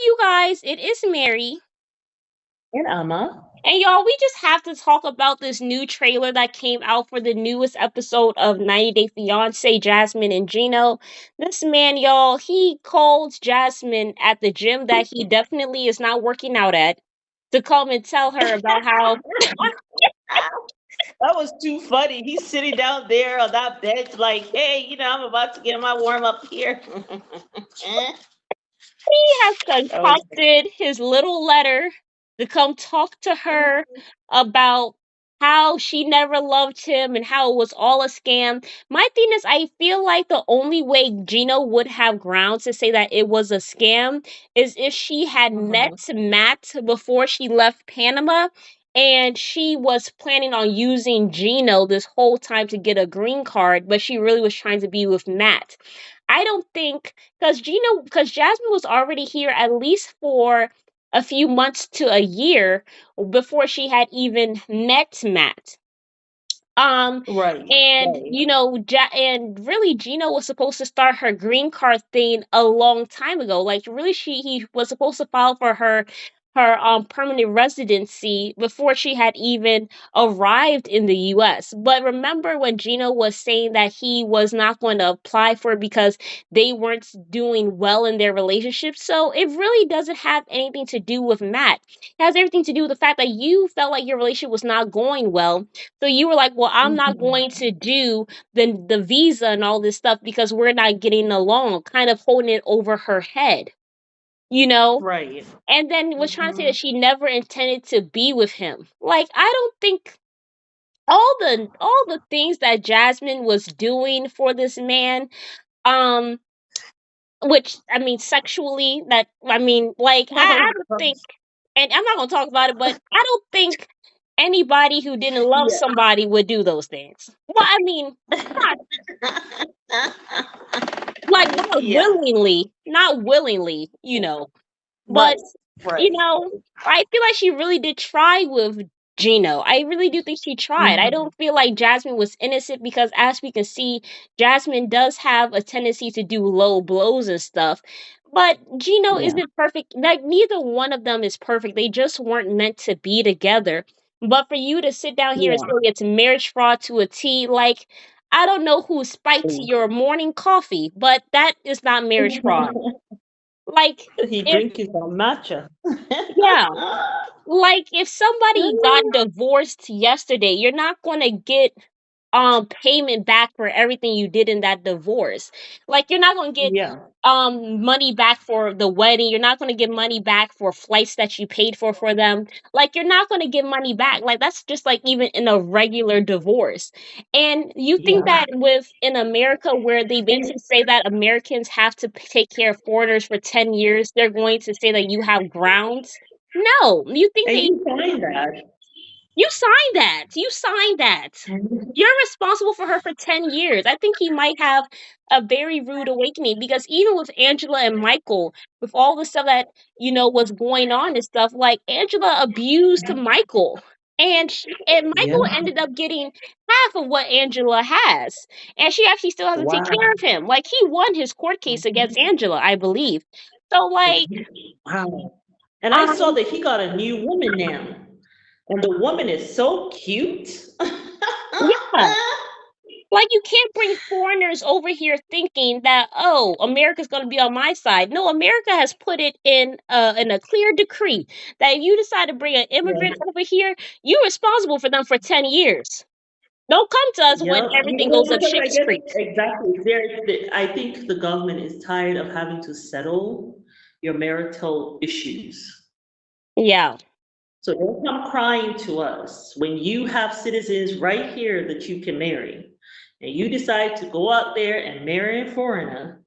you guys? It is Mary. And Amma. And y'all, we just have to talk about this new trailer that came out for the newest episode of 90 Day Fiance, Jasmine and Gino. This man, y'all, he called Jasmine at the gym that he definitely is not working out at to come and tell her about how That was too funny. He's sitting down there on that bench, like, hey, I'm about to get my warm up here. he has That was concocted his little letter to come talk to her about how she never loved him and how it was all a scam. My thing is, I feel like the only way Gino would have grounds to say that it was a scam is if she had met Mhm. Matt before she left Panama. And she was planning on using Gino this whole time to get a green card, but she really was trying to be with Matt. I don't think because Jasmine was already here at least for a few months to a year before she had even met Matt. Um, Right, and right. you know, and really, Gina was supposed to start her green card thing a long time ago. Like, really, he was supposed to file for her permanent residency before she had even arrived in the U.S. But remember when Gino was saying that he was not going to apply for it because they weren't doing well in their relationship? So it really doesn't have anything to do with Matt. It has everything to do with the fact that you felt like your relationship was not going well, so you were like, "Well, I'm not Mhm. going to do the visa and all this stuff because we're not getting along," kind of holding it over her head, you know? Right. And then was trying to say Hmm. that she never intended to be with him. Like, I don't think all the things that Jasmine was doing for this man, um, which I mean sexually, that I mean, like I don't think, and I'm not gonna talk about it, but I don't think anybody who didn't love Yeah. somebody would do those things. Well, I mean, not like not Yeah. willingly, not willingly, Right. but Right. I feel like she really did try with Gino. I really do think she tried. I Hmm. don't feel like Jasmine was innocent because, as we can see, Jasmine does have a tendency to do low blows and stuff. But Gino Yeah. isn't perfect. Like, neither one of them is perfect. They just weren't meant to be together. But for you to sit down here and Yeah. say it's marriage fraud to a T, like, I don't know who spiked your morning coffee, but that is not marriage fraud. Like, He if, drink his own matcha. yeah, like if somebody got divorced yesterday, you're not going to get payment back for everything you did in that divorce. Like, you're not going to get Yeah. money back for the wedding. You're not going to get money back for flights that you paid for them. Like, you're not going to get money back. Like, that's just like even in a regular divorce. And you think Yeah. that with in America, where they And basically say that Americans have to take care of foreigners for 10 years, they're going to say that you have grounds? No, you think and they you find that. you signed that. You signed that. You're responsible for her for 10 years. I think he might have a very rude awakening because even with Angela and Michael, with all the stuff that, was going on and stuff, like Angela abused Michael. And Yeah. Michael ended up getting half of what Angela has. And she actually still has to take care Wow. of him. Like, he won his court case against Angela, I believe. So, like, Wow. And I saw um, that he got a new woman now. And the woman is so cute. yeah. Like, you can't bring foreigners over here thinking that, oh, America's going to be on my side. No, America has put it in a clear decree that if you decide to bring an immigrant Yeah. over here, you're responsible for them for 10 years. Don't come to us when Yeah. everything Well, goes up because I shit's guess creek. exactly I think the government is tired of having to settle your marital issues. Yeah. So don't come crying to us when you have citizens right here that you can marry, and you decide to go out there and marry a foreigner,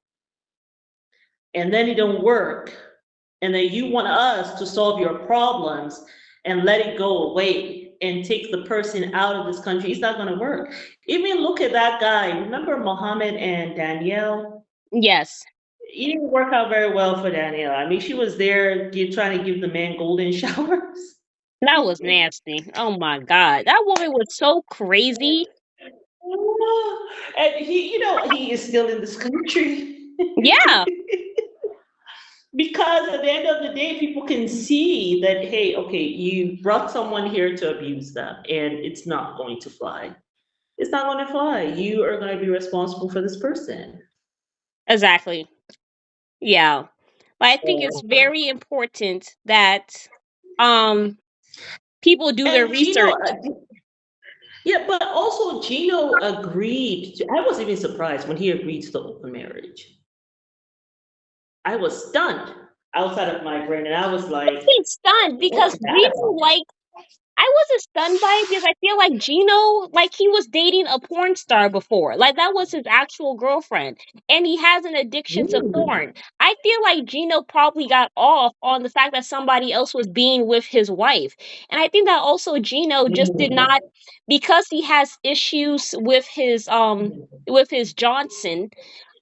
and then it don't work, and then you want us to solve your problems and let it go away and take the person out of this country. It's not going to work. Even look at that guy. Remember Mohammed and Danielle? Yes. It didn't work out very well for Danielle. I mean, she was there trying to give the man golden showers. That was nasty. Oh my God. That woman was so crazy. And he is still in this country. Yeah. Because at the end of the day, people can see that, hey, okay, you brought someone here to abuse them, and it's not going to fly. It's not going to fly. You are going to be responsible for this person. Exactly. Yeah. But I think it's So, very important that um people do their and Gino, research. yeah, but also Gino agreed to, I was even surprised when he agreed to the open marriage. I was stunned outside of my brain, and I was like, Being stunned what's because that Gino, about? like, I wasn't stunned by it because I feel like Gino, like, he was dating a porn star before. Like, that was his actual girlfriend. And he has an addiction to Mm, porn. I feel like Gino probably got off on the fact that somebody else was being with his wife. And I think that also Gino just did mm, not, because he has issues with his Johnson,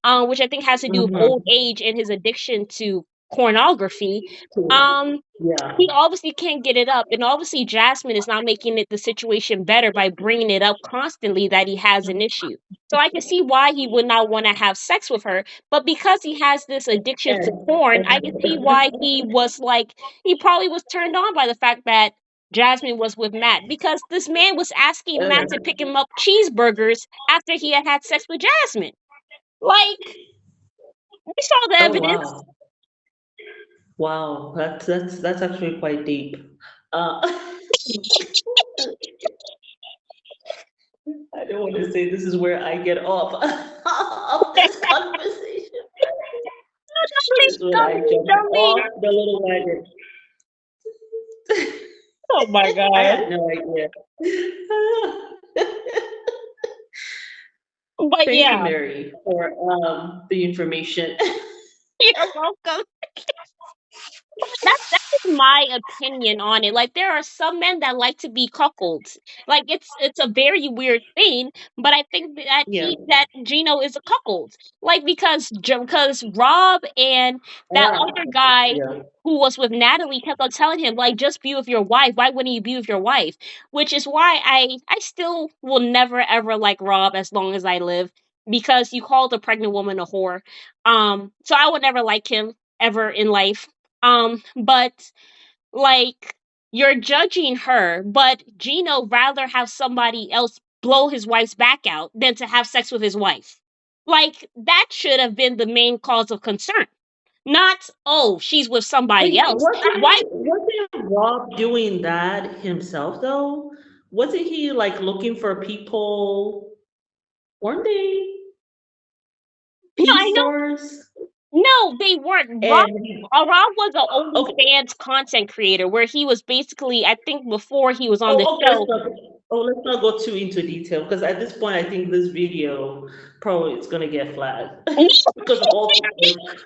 which I think has to do with old mhm. age and his addiction to pornography. Um, Yeah. he obviously can't get it up, and obviously Jasmine is not making it the situation better by bringing it up constantly that he has an issue. So I can see why he would not want to have sex with her, but because he has this addiction to porn, I can see why he was like he probably was turned on by the fact that Jasmine was with Matt because this man was asking Matt to pick him up cheeseburgers after he had had sex with Jasmine. Like we saw the Oh evidence. wow. Wow, that's actually quite deep. Uh, I don't want to say this is where I get off of this conversation. This is when I Dummy, jump dummy. off the little wagon. Oh my I god. had no idea. But Thank you, yeah, Mary, for the information. you're welcome. That is my opinion on it. Like there are some men that like to be cuckolds. Like it's a very weird thing, but I think Yeah. that Gino is a cuckold. Like because Rob and that Ah, other guy yeah. who was with Natalie kept on telling him like just be with your wife. Why wouldn't you be with your wife? Which is why I still will never ever like Rob as long as I live because you called a pregnant woman a whore. So I would never like him ever in life. But like you're judging her, but Gino rather have somebody else blow his wife's back out than to have sex with his wife. Like that should have been the main cause of concern. Not, oh, she's with somebody Wait, else. Why wasn't Rob doing that himself though? Wasn't he like looking for people? Weren't they no, P I know stars? no, they weren't. And Rob was an okay, OnlyFans content creator where he was basically, I think before he was on the oh, okay, show. let's not go too into detail because at this point I think this video probably is gonna get flagged because of all the words.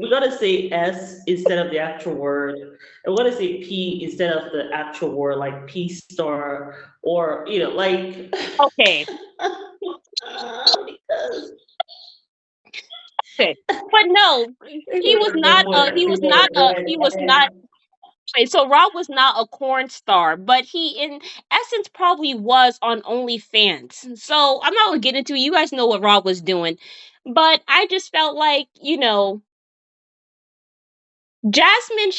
We gotta say S instead of the actual word, and we gotta say P instead of the actual word like P star or like Okay. because Okay. But no, he was not he was not okay, so Rob was not a corn star, but he in essence probably was on OnlyFans. So I'm not gonna get into it. You guys know what Rob was doing. But I just felt like, Jasmine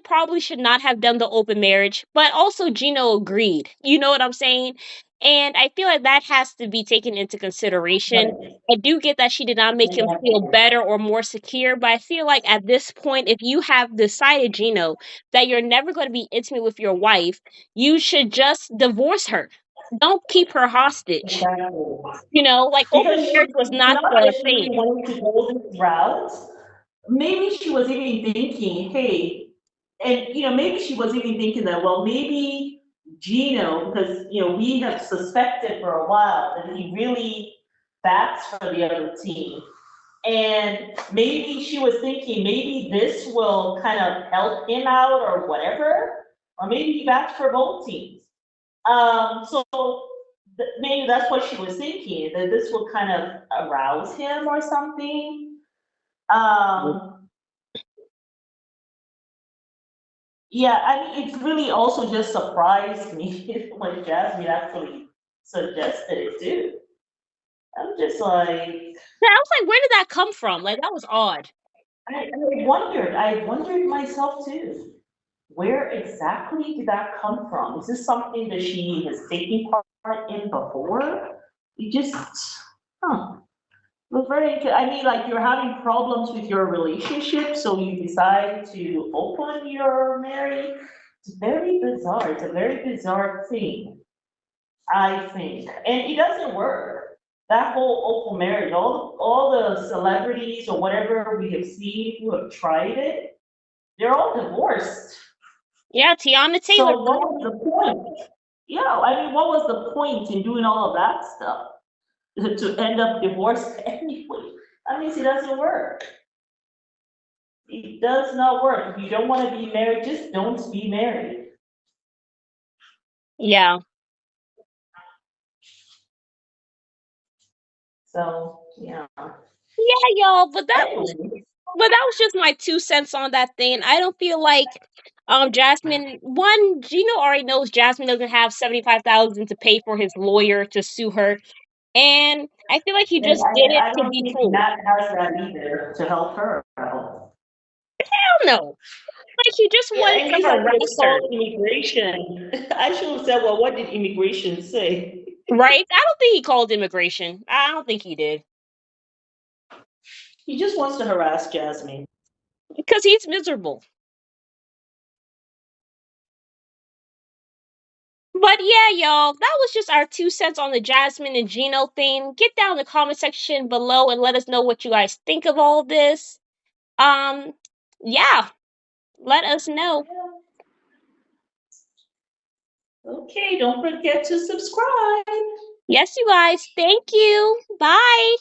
probably should not have done the open marriage, but also Gino agreed. You know what I'm saying? And I feel like that has to be taken into consideration. I do get that she did not make him feel better or more secure, but I feel like at this point, if you have decided, Gino, that you're never going to be intimate with your wife, you should just divorce her. Don't keep her hostage. Like open because marriage was she not not the initially thing. wanting to go this route. Maybe she was even thinking, hey, and maybe she was even thinking that, well, maybe Gino, because we have suspected for a while that he really bats for the other team. And maybe she was thinking maybe this will kind of help him out or whatever, or maybe he bats for both teams. So maybe that's what she was thinking, that this will kind of arouse him or something. Um, yeah, I mean, it really also just surprised me when Jasmine actually suggested it too. I'm just like, Yeah, I was like, where did that come from? Like that was odd. I wondered myself too. Where exactly did that come from? Is this something that she has taken part in before? You just, huh. Well, I mean, like you're having problems with your relationship, so you decide to open your marriage. It's very bizarre. It's a very bizarre thing, I think. And it doesn't work. That whole open marriage, all the celebrities or whatever we have seen who have tried it, they're all divorced. Yeah, Tiana Taylor. So what was the point? Yeah, I mean, what was the point in doing all of that stuff? To end up divorced anyway. That means it doesn't work. It does not work. If you don't want to be married, just don't be married. Yeah. So, yeah. Yeah, y'all, Anyway, but that was just my 2 cents on that thing. I don't feel like Jasmine one, Gino already knows Jasmine doesn't have 75,000 to pay for his lawyer to sue her. And I feel like he and just did it I to don't be think cool. Matt has that either to help her out. I don't know. Like he just Yeah, wanted and to he's like, harass it's her. called immigration. I should have said, well, what did immigration say? Right? I don't think he called immigration. I don't think he did. He just wants to harass Jasmine. Because he's miserable. But yeah, y'all, that was just our 2 cents on the Jasmine and Gino thing. Get down in the comment section below and let us know what you guys think of all this. Um, yeah, let us know. Okay, don't forget to subscribe. Yes, you guys. Thank you. Bye.